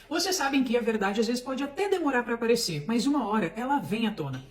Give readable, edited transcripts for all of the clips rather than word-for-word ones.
Vocês sabem que a verdade às vezes pode até demorar para aparecer, mas uma hora ela vem à tona.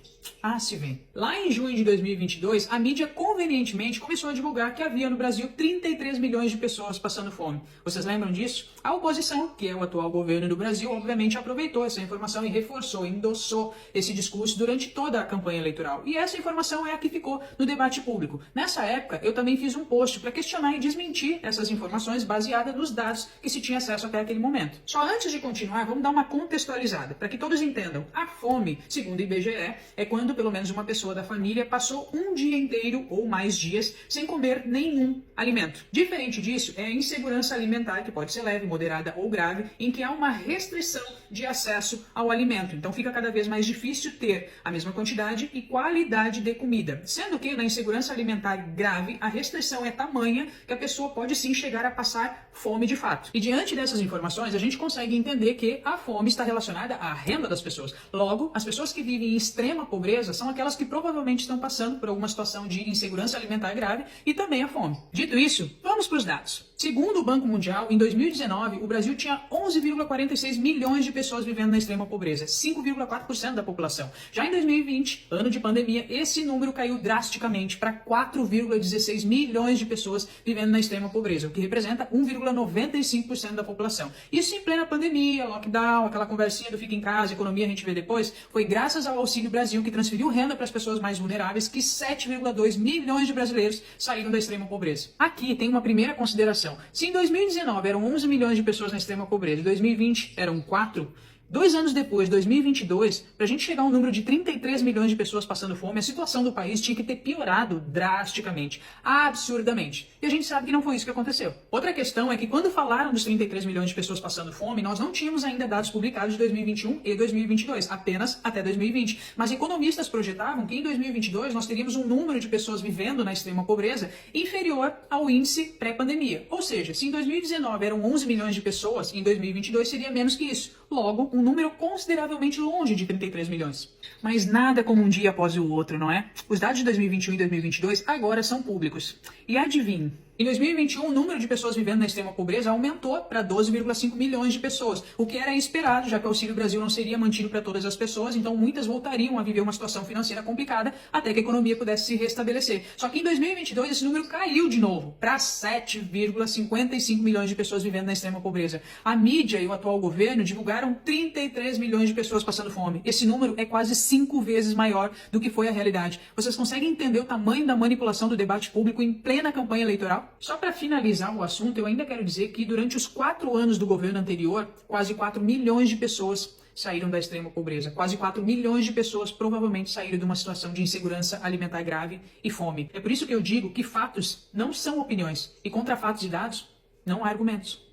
Ah, se vem. Lá em junho de 2022, a mídia convenientemente começou a divulgar que havia no Brasil 33 milhões de pessoas passando fome. Vocês lembram disso? A oposição, que é o atual governo do Brasil, obviamente aproveitou essa informação e reforçou, endossou esse discurso durante toda a campanha eleitoral. E essa informação é a que ficou no debate público. Nessa época, eu também fiz um post para questionar e desmentir essas informações baseadas nos dados que se tinha acesso até aquele momento. Só antes de continuar, vamos dar uma contextualizada, para que todos entendam. A fome, segundo o IBGE, é quando pelo menos uma pessoa da família passou um dia inteiro ou mais dias sem comer nenhum alimento. Diferente disso é a insegurança alimentar, que pode ser leve, moderada ou grave, em que há uma restrição de acesso ao alimento. Então fica cada vez mais difícil ter a mesma quantidade e qualidade de comida. Sendo que na insegurança alimentar grave, a restrição é tamanha que a pessoa pode sim chegar a passar fome de fato. E diante dessas informações, a gente consegue entender que a fome está relacionada à renda das pessoas. Logo, as pessoas que vivem em extrema pobreza são aquelas que provavelmente estão passando por alguma situação de insegurança alimentar grave e também a fome. Dito isso, vamos para os dados. Segundo o Banco Mundial, em 2019, o Brasil tinha 11,46 milhões de pessoas vivendo na extrema pobreza, 5,4% da população. Já em 2020, ano de pandemia, esse número caiu drasticamente para 4,16 milhões de pessoas vivendo na extrema pobreza, o que representa 1,95% da população. Isso em plena pandemia, lockdown, aquela conversinha do fica em casa, economia a gente vê depois, foi graças ao Auxílio Brasil que transferiu renda para as pessoas mais vulneráveis que 7,2 milhões de brasileiros saíram da extrema pobreza. Aqui tem uma primeira consideração. Se em 2019 eram 11 milhões de pessoas na extrema pobreza, em 2020 eram 4, 2 anos depois, 2022, para a gente chegar a um número de 33 milhões de pessoas passando fome, a situação do país tinha que ter piorado drasticamente, absurdamente. E a gente sabe que não foi isso que aconteceu. Outra questão é que quando falaram dos 33 milhões de pessoas passando fome, nós não tínhamos ainda dados publicados de 2021 e 2022, apenas até 2020. Mas economistas projetavam que em 2022 nós teríamos um número de pessoas vivendo na extrema pobreza inferior ao índice pré-pandemia. Ou seja, se em 2019 eram 11 milhões de pessoas, em 2022 seria menos que isso. Logo, um número consideravelmente longe de 33 milhões. Mas nada como um dia após o outro, não é? Os dados de 2021 e 2022 agora são públicos. E adivinhe, em 2021, o número de pessoas vivendo na extrema pobreza aumentou para 12,5 milhões de pessoas, o que era esperado, já que o Auxílio Brasil não seria mantido para todas as pessoas, então muitas voltariam a viver uma situação financeira complicada até que a economia pudesse se restabelecer. Só que em 2022 esse número caiu de novo para 7,55 milhões de pessoas vivendo na extrema pobreza. A mídia e o atual governo divulgaram 33 milhões de pessoas passando fome. Esse número é quase 5 vezes maior do que foi a realidade. Vocês conseguem entender o tamanho da manipulação do debate público em plena campanha eleitoral? Só para finalizar o assunto, eu ainda quero dizer que durante os 4 anos do governo anterior, quase 4 milhões de pessoas saíram da extrema pobreza. Quase 4 milhões de pessoas provavelmente saíram de uma situação de insegurança alimentar grave e fome. É por isso que eu digo que fatos não são opiniões e contra fatos e dados não há argumentos.